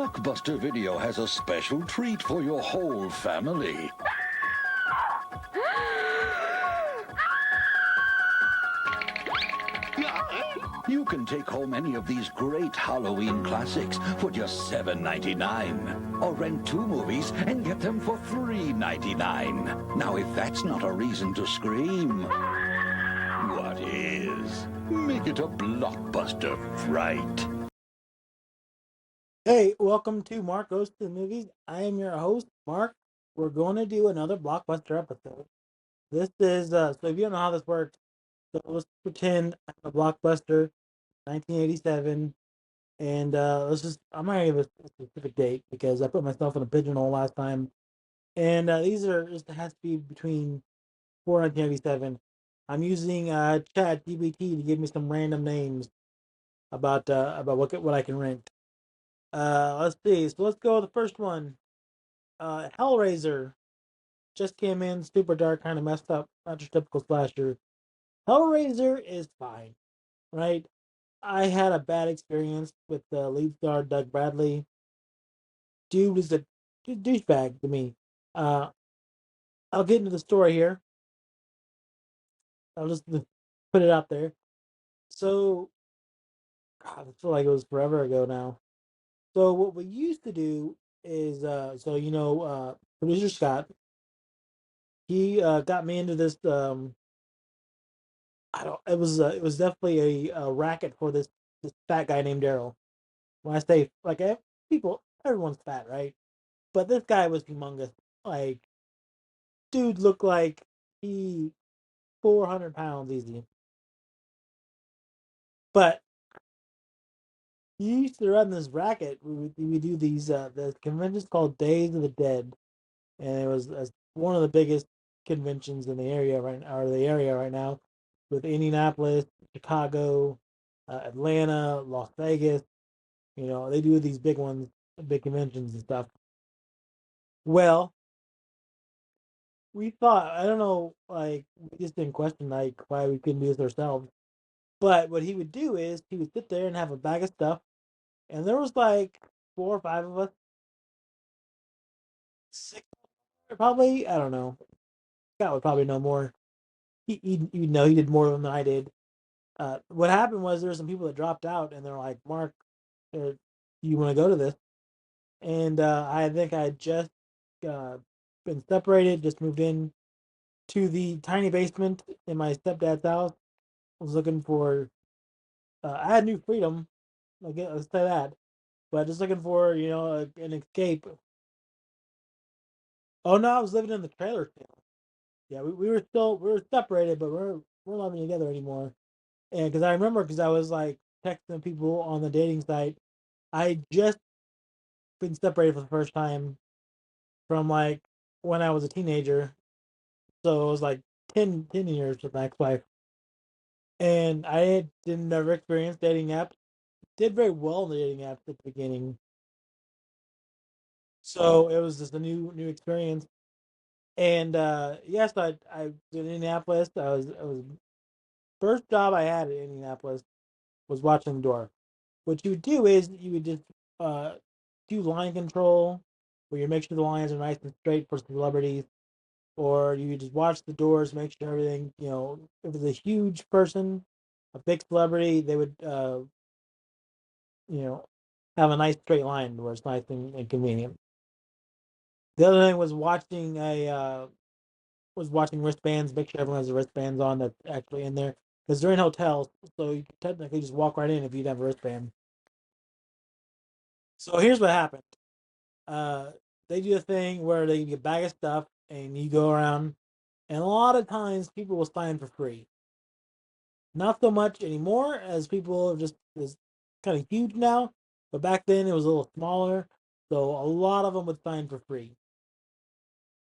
Blockbuster Video has a special treat for your whole family. You can take home any of these great Halloween classics for just $7.99. Or rent 2 movies and get them for $3.99. Now, if that's not a reason to scream, what is? Make it a Blockbuster fright. Hey, welcome to Mark Goes to the Movies. I am your host, Mark. We're going to do another Blockbuster episode. This is, so if you don't know how this works, so let's pretend I'm a Blockbuster, 1987, and I'm not going to give a specific date because I put myself in a pigeonhole last time. And these are, just has to be between 1987. I'm using Chat GPT to give me some random names about what I can rent. Let's see. So let's go with the first one. Hellraiser just came in, super dark, kind of messed up, not your typical slasher. Hellraiser is fine, right? I had a bad experience with the lead star Doug Bradley. Dude is a douchebag to me. Uh, I'll get into the story here. I'll just put it out there. So, God, I feel like it was forever ago now. So what we used to do is, producer Scott, he got me into this. I don't. It was definitely a racket for this fat guy named Daryl. When I say like people, everyone's fat, right? But this guy was humongous. Like, dude looked like he 400 pounds easy. But he used to run this racket. We do these the conventions called Days of the Dead, and it was one of the biggest conventions in the area right now, with Indianapolis, Chicago, Atlanta, Las Vegas. You know, they do these big ones, big conventions and stuff. Well, we thought, I don't know, like, we just didn't question, like, why we couldn't do this ourselves. But what he would do is he would sit there and have a bag of stuff, and there was like 4 or 5 of us, six probably, I don't know. Scott would probably know more. You know, he did more of them than I did. What happened was there were some people that dropped out, and they're like, Mark, do you want to go to this? And I think I had just uh, been separated, just moved in to the tiny basement in my stepdad's house. I was looking for, I had new freedom, let's say that, but just looking for, an escape. Oh no, I was living in the trailer still. Yeah, we were separated, but we're not living together anymore. And because I was like texting people on the dating site, I had just been separated for the first time from like when I was a teenager. So it was like 10 years with my ex-wife. And didn't never experience dating apps. Did very well in the dating apps at the beginning. So it was just a new experience. And yes, I was in Indianapolis. I was first job I had in Indianapolis was watching the door. What you would do is you would just uh do line control, where you make sure the lines are nice and straight for celebrities, or you just watch the doors, make sure everything, if it's a huge person, a big celebrity, they would, you know, have a nice straight line where it's nice and convenient. The other thing was watching wristbands, make sure everyone has the wristbands on that's actually in there, because they're in hotels, so you can technically just walk right in if you have a wristband. So here's what happened. Uh, they do a thing where they give you a bag of stuff and you go around, and a lot of times people will sign for free. Not so much anymore, as people are just is kind of huge now. But back then it was a little smaller, so a lot of them would sign for free.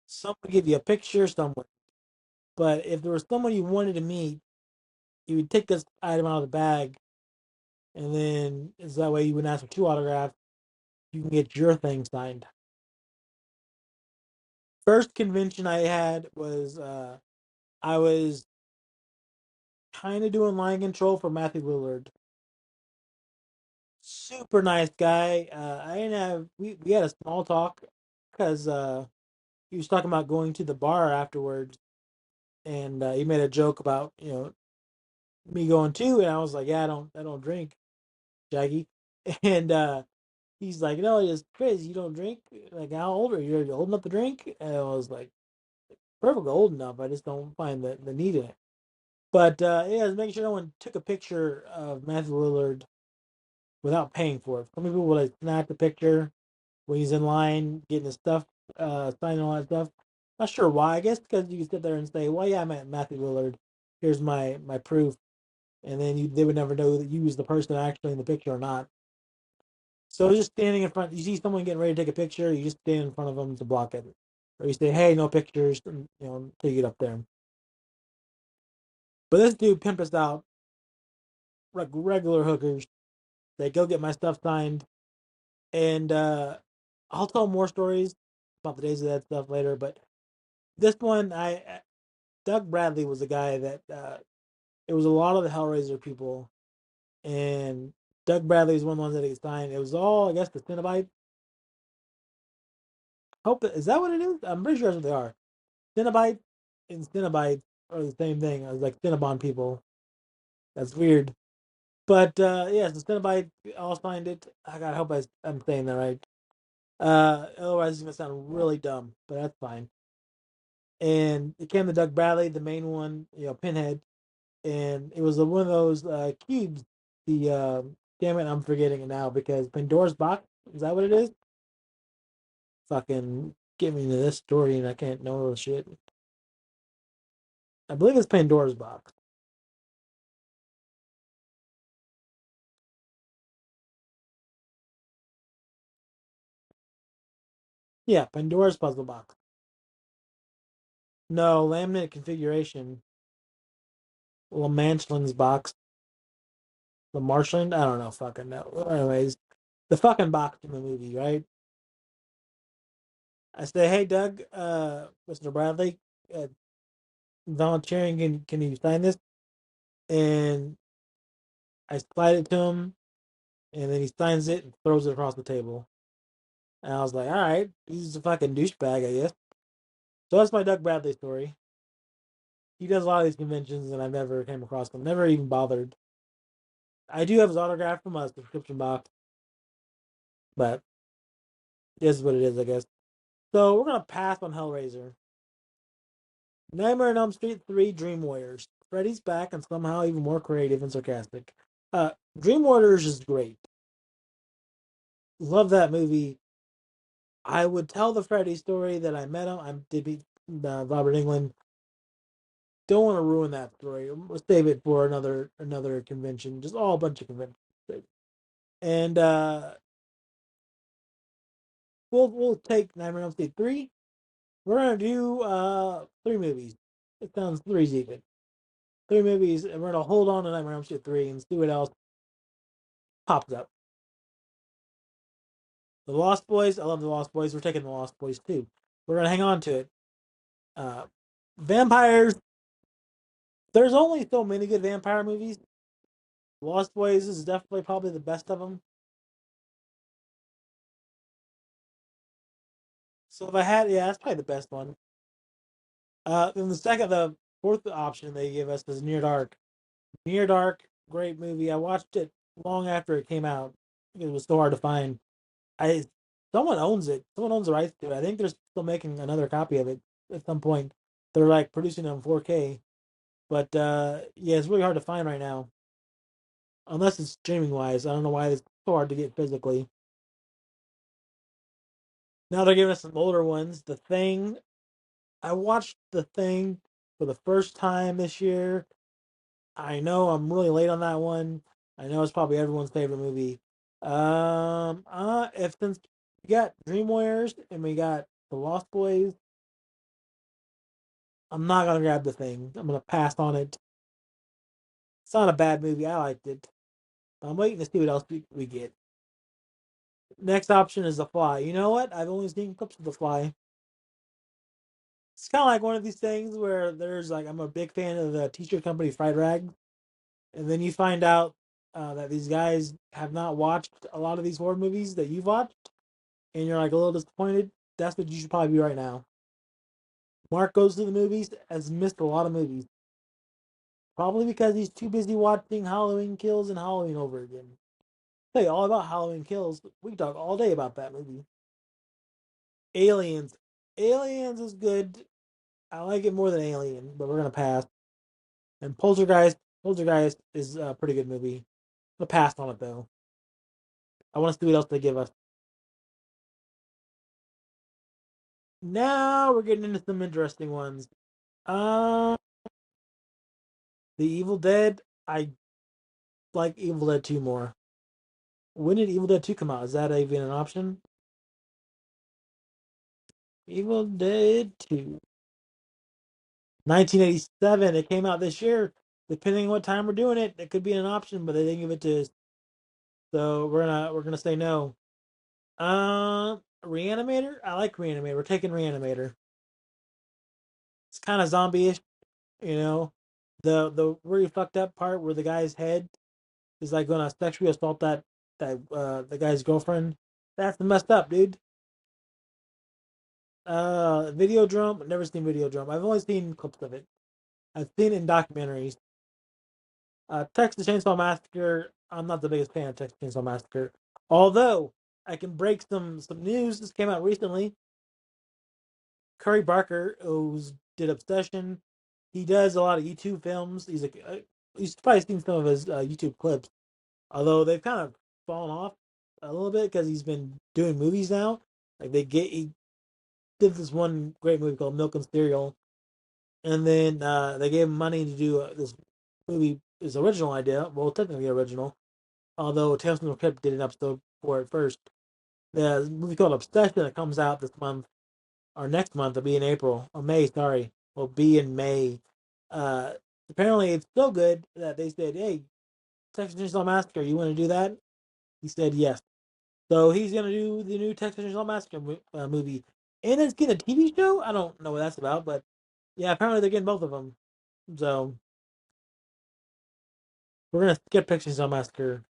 Some would give you a picture, some would. But if there was someone you wanted to meet, you would take this item out of the bag, and then is that way you wouldn't ask for 2 autographs. You can get your thing signed. First convention I had was I was kind of doing line control for Matthew Lillard. super nice guy. I didn't have we had a small talk because he was talking about going to the bar afterwards, and he made a joke about me going too, and I was like, yeah, I don't drink, Jaggy, and he's like, no, it's crazy, you don't drink. Like, how old are you? Are you old enough to drink? And I was like, perfectly old enough. I just don't find the need in it. But yeah, I was making sure no one took a picture of Matthew Lillard without paying for it. Some people will like snap the picture when he's in line getting his stuff, signing all that stuff. Not sure why. I guess because you can sit there and say, "Well, yeah, I'm at Matthew Lillard. Here's my proof," and then they would never know that you was the person actually in the picture or not. So just standing in front, you see someone getting ready to take a picture, you just stand in front of them to block it, or you say, "Hey, no pictures," until you get up there. But this dude pimped us out, like regular hookers. They go get my stuff signed, and I'll tell more stories about the days of that stuff later. But this one, Doug Bradley was the guy that it was a lot of the Hellraiser people, and Doug Bradley was one of the ones that he signed. It was all, I guess, the Cinnabite. Hope that, is that what it is? I'm pretty sure that's what they are. Cinnabite and Cinnabite are the same thing. I was like Cinnabon people. That's weird. But yeah, so Cinnabite all signed it. I hope I'm saying that right. Otherwise it's gonna sound really dumb, but that's fine. And it came to Doug Bradley, the main one, Pinhead, and it was one of those cubes. The damn it, I'm forgetting it now because Pandora's box, is that what it is? Fucking get me into this story and I can't know the shit. I believe it's Pandora's box. Yeah, Pandora's puzzle box. No, laminate configuration. Lamanchlin's box. The Marshland? I don't know, fucking no. Anyways, the fucking box in the movie, right? I say, hey Doug, Mr. Bradley, uh, volunteering, can you sign this? And I slide it to him, and then he signs it and throws it across the table. And I was like, all right, he's a fucking douchebag, I guess. So that's my Doug Bradley story. He does a lot of these conventions, and I've never came across him. Never even bothered. I do have his autograph from a subscription box, but this is what it is, I guess. So we're gonna pass on Hellraiser. Nightmare on Elm Street 3 Dream Warriors. Freddy's back and somehow even more creative and sarcastic. Dream Warriors is great. Love that movie. I would tell the Freddy story that I met him. I did meet Robert England. Don't want to ruin that story. We'll save it for another convention. Just all a bunch of conventions. And we'll take Nightmare on Elm Street 3. We're gonna do three movies. It sounds three's even. Three movies, and we're gonna hold on to Nightmare on Elm Street 3 and see what else pops up. The Lost Boys, I love the Lost Boys. We're taking the Lost Boys too. We're gonna hang on to it. Uh, Vampires. There's only so many good vampire movies. Lost Boys is definitely probably the best of them. So if I had, yeah, that's probably the best one. Then the fourth option they give us is Near Dark. Near Dark, great movie. I watched it long after it came out. It was so hard to find. I Someone owns it. Someone owns the rights to it. I think they're still making another copy of it at some point. They're like producing it on 4K. But yeah, it's really hard to find right now. Unless it's streaming wise. I don't know why it's so hard to get physically. Now they're giving us some older ones. The Thing. I watched The Thing for the first time this year. I know I'm really late on that one. I know it's probably everyone's favorite movie. If since we got Dream Warriors and we got The Lost Boys, I'm not gonna grab The Thing. I'm gonna pass on it. It's not a bad movie. I liked it. I'm waiting to see what else we get. Next option is The Fly. You know what? I've only seen clips of The Fly. It's kind of like one of these things where there's like I'm a big fan of the t-shirt company Fried Rag, and then you find out that these guys have not watched a lot of these horror movies that you've watched, and you're like a little disappointed, that's what you should probably be right now. Mark goes to the movies, has missed a lot of movies. Probably because he's too busy watching Halloween Kills and Halloween over again. Tell you all about Halloween Kills. We can talk all day about that movie. Aliens. Aliens is good. I like it more than Alien, but we're gonna pass. And Poltergeist. Poltergeist is a pretty good movie. I'm gonna pass on it though. I want to see what else they give us. Now we're getting into some interesting ones. Uh, The Evil Dead. I like Evil Dead 2 more. When did Evil Dead 2 come out? Is that even an option? Evil Dead 2. 1987. It came out this year. Depending on what time we're doing it, it could be an option, but they didn't give it to us. So we're gonna say no. Reanimator. I like Reanimator. We're taking Reanimator. It's kind of zombie-ish, you know. The really fucked up part where the guy's head is like gonna sexually assault that the guy's girlfriend. That's messed up, dude. Videodrome. Never seen Videodrome. I've only seen clips of it. I've seen it in documentaries. Texas Chainsaw Massacre. I'm not the biggest fan of Texas Chainsaw Massacre. Although I can break some news. This came out recently. Curry Barker, who's did Obsession, he does a lot of YouTube films. He's probably seen some of his YouTube clips. Although they've kind of fallen off a little bit because he's been doing movies now. Like he did this one great movie called Milk and Cereal, and then they gave him money to do this movie. His original idea, well, technically original, although Tales from the Crypt did an episode for it first. There's a movie called Obsession that comes out this month or next month. It'll be in April or May. Sorry, will be in May. Uh, Apparently it's so good that they said, "Hey, Texas Chainsaw Massacre, you want to do that?" He said yes. So he's gonna do the new Texas Chainsaw Massacre movie, and it's getting a TV show. I don't know what that's about, but yeah, apparently they're getting both of them. So we're gonna skip Texas Chainsaw Massacre.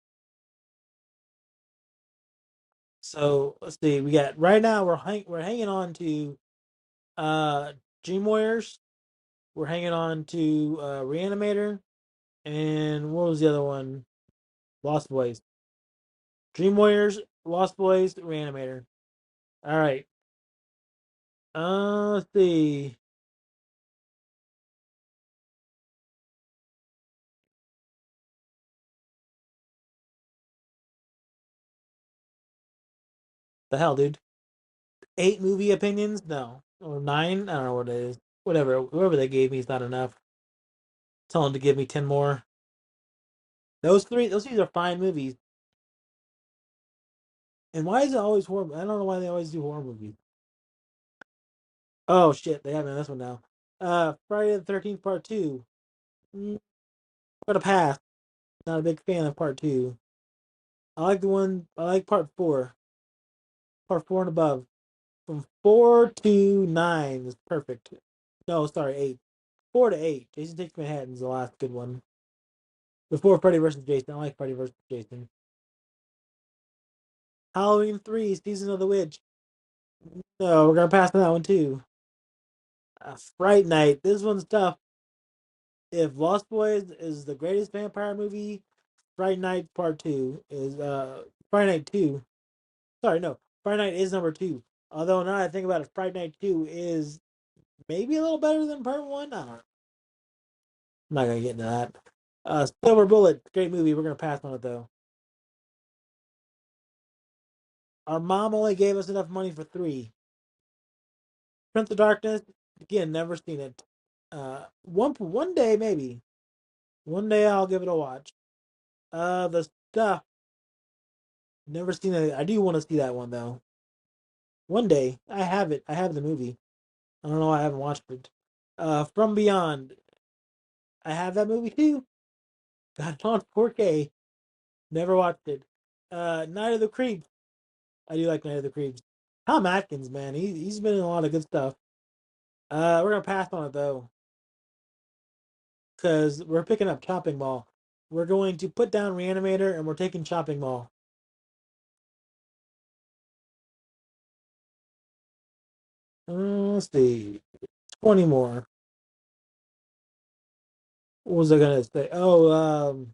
So let's see. We got right now. We're hanging on to uh Dream Warriors. We're hanging on to Reanimator, and what was the other one? Lost Boys. Dream Warriors, Lost Boys, Reanimator. All right. Let's see. The hell, dude. 8 movie opinions? No. Or 9? I don't know what it is. Whatever. Whoever they gave me is not enough. Tell them to give me 10 more. Those 3 are fine movies. And why is it always horror? I don't know why they always do horror movies. Oh shit, they have it in this one now. Friday the 13th Part 2. Mm, Gonna pass. Not a big fan of Part 2. I like Part 4. Part 4 and above. From 4 to 9 is perfect. No, sorry, 8. 4 to 8. Jason Takes Manhattan's the last good one. Before Freddy vs. Jason. I like Freddy vs. Jason. Halloween 3, Season of the Witch. No, we're gonna pass on that one too. Fright Night. This one's tough. If Lost Boys is the greatest vampire movie, Fright Night Part 2 is Fright Night 2. Sorry, no. Fright Night is number 2. Although now I think about it, Fright Night 2 is maybe a little better than Part 1. I don't know. I'm not gonna get into that. Silver Bullet, great movie. We're gonna pass on it though. Our mom only gave us enough money for 3. Prince of Darkness, again, never seen it. One day maybe. One day I'll give it a watch. The Stuff, never seen it. I do want to see that one though. One day I have it. I have the movie. I don't know why I haven't watched it. From Beyond, I have that movie too. Got it on 4K. Never watched it. Night of the Creeps. I do like Night of the Creeps. Tom Atkins, man, he's been in a lot of good stuff. We're gonna pass on it though, because we're picking up Chopping Mall. We're going to put down Reanimator and we're taking Shopping Mall. Let's see. 20 more. What was I gonna say? Oh,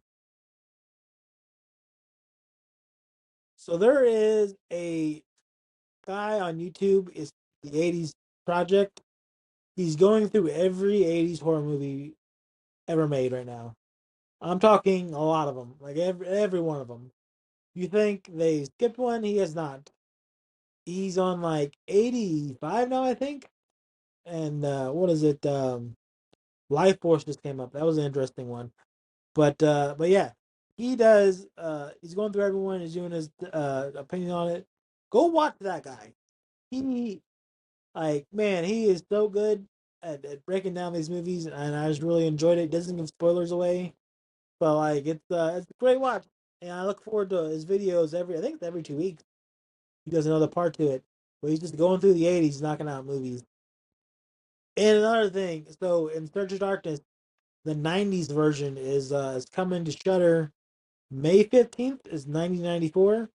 so there is a guy on YouTube. It's the '80s Project. He's going through every '80s horror movie ever made right now. I'm talking a lot of them, like every one of them. You think they skipped one? He has not. He's on like 85 now, I think. And what is it? Life Force just came up. That was an interesting one. But yeah, he does. He's going through everyone. He's doing his opinion on it. Go watch that guy. He like man, he is so good at breaking down these movies, and I just really enjoyed it. Doesn't give spoilers away, but like it's a great watch, and I look forward to his videos every. I think it's every 2 weeks. He does another part to it, where he's just going through the '80s, knocking out movies. And another thing, so in Search of Darkness, the '90s version is coming to Shutter May 15th is 1994,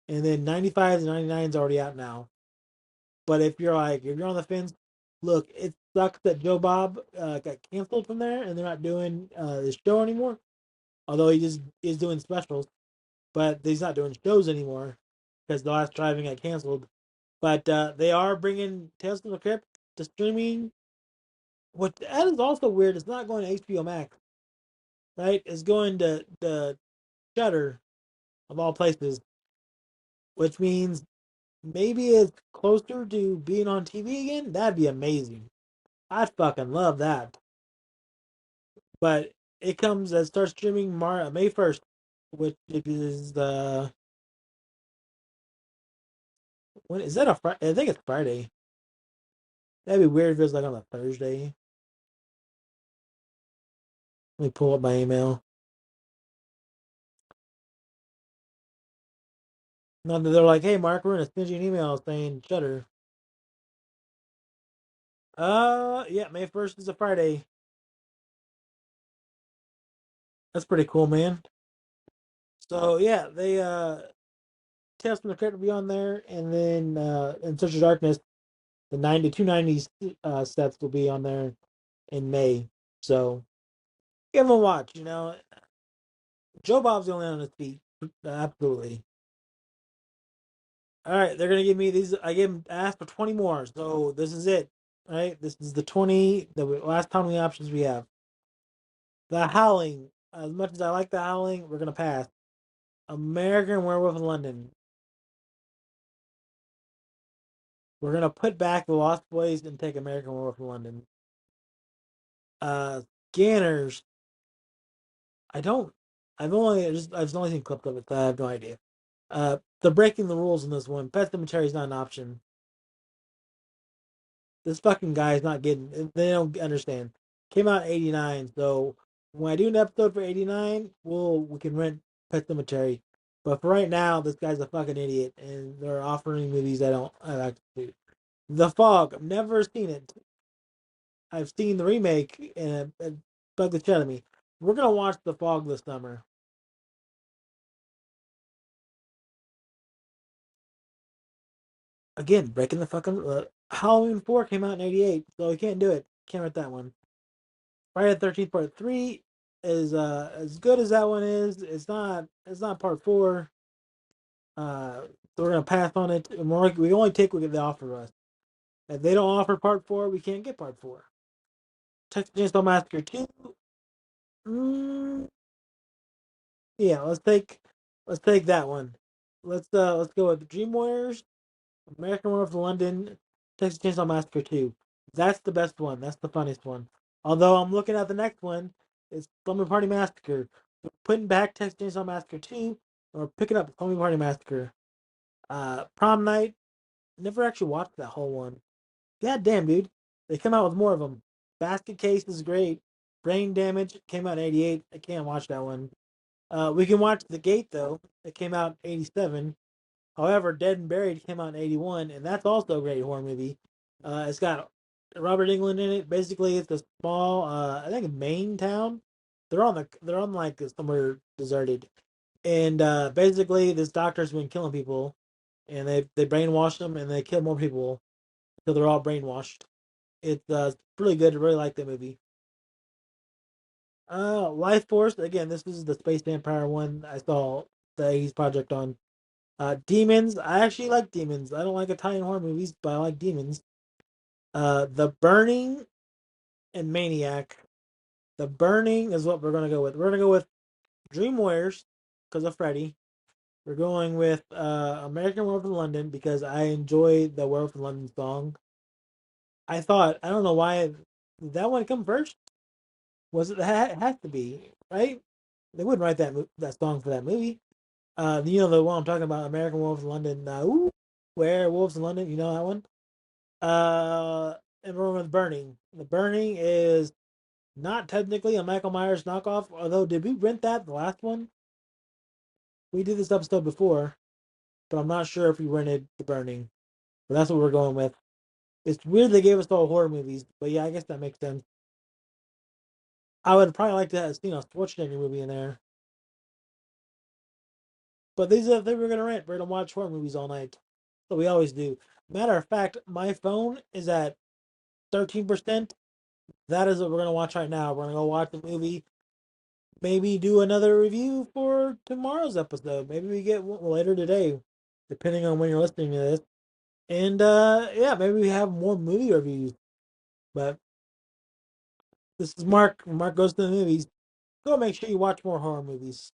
and then 95 to 99 is already out now. But if you're on the fence, look, it sucks that Joe Bob got canceled from there and they're not doing the show anymore. Although he just is doing specials, but he's not doing shows anymore because the last driving got canceled. But they are bringing Tales from the Crypt to streaming. What that is also weird. It's not going to HBO Max, right? It's going to the Shutter of all places, which means maybe it's closer to being on TV again. That'd be amazing. I'd fucking love that. But it comes and starts streaming May 1st, which is the when is that a Friday? I think it's Friday. That'd be weird if it was like on a Thursday. Let me pull up my email. Not that they're like, hey Mark, we're gonna send you an email saying Shutter. Yeah, May 1st is a Friday. That's pretty cool, man. So yeah, they Tales from the Crypt will be on there, and then in Search of Darkness, the 290s sets will be on there in May. So give them a watch. Joe Bob's the only on his feet. Absolutely. All right, they're gonna give me these. I gave them asked for 20 more, so this is it. All right, this is the 20, the last 20 options we have. The Howling. As much as I like the Howling, we're gonna pass. American Werewolf in London. We're gonna put back the Lost Boys and take American Werewolf in London. Scanners. I don't. I've only seen clips of it, so I have no idea. They're breaking the rules in this one. Pet Cemetery is not an option. This fucking guy is not getting. They don't understand. Came out in '89, so when I do an episode for '89, we can rent Pet Cemetery. But for right now, this guy's a fucking idiot, and they're offering movies I don't I like to see. The Fog. I've never seen it. I've seen the remake, and it bugged the shit out of me. We're gonna watch The Fog this summer. Again, breaking the fucking Halloween 4 came out in '88, so we can't do it. Can't rent that one. Friday the 13th Part 3 is as good as that one is. It's not Part 4. So we're gonna pass on it. We only take what they offer us. If they don't offer Part 4, we can't get Part 4. Texas Chainsaw Massacre 2. Mm, yeah, let's take that one. Let's go with Dream Warriors, American Werewolf in London, Texas Chainsaw Massacre 2. That's the best one. That's the funniest one. Although I'm looking at the next one, it's Slumber Party Massacre. We're putting back Texas Chainsaw Massacre 2, or picking up Slumber Party Massacre. Prom Night, never actually watched that whole one. God damn, dude. They come out with more of them. Basket Case is great. Brain Damage came out in '88. I can't watch that one. We can watch The Gate, though. It came out in '87. However, Dead and Buried came out in '81, and that's also a great horror movie. It's got Robert Englund in it. Basically, it's a small, I think, Maine town, they're on like somewhere deserted, and basically this doctor's been killing people, and they brainwash them and they kill more people until they're all brainwashed. It's really good. I really like that movie. Life Force again. This is the space vampire one I saw the 80s project on. Demons. I actually like Demons. I don't like Italian horror movies, but I like Demons. The Burning and Maniac. The Burning is what we're gonna go with. We're gonna go with Dream Warriors because of Freddy. We're going with American Werewolf in London because I enjoy the Werewolf in London song. I don't know why did that one come first. Was it it has to be right? They wouldn't write that song for that movie. You know the one I'm talking about, American Werewolf in London. Ooh, Werewolves in London. You know that one. And we're with Burning. The Burning is not technically a Michael Myers knockoff. Although, did we rent that the last one? We did this episode before, but I'm not sure if we rented The Burning. But that's what we're going with. It's weird they gave us all horror movies, but yeah, I guess that makes sense. I would probably like to have seen a Schwarzenegger movie in there. But these are the things we're gonna rent. We're gonna watch horror movies all night. So we always do. Matter of fact, my phone is at 13%. That is what we're gonna watch right now. We're gonna go watch the movie. Maybe do another review for tomorrow's episode. Maybe we get one later today, depending on when you're listening to this. And yeah, maybe we have more movie reviews. But this is Mark. Mark goes to the movies. Go make sure you watch more horror movies.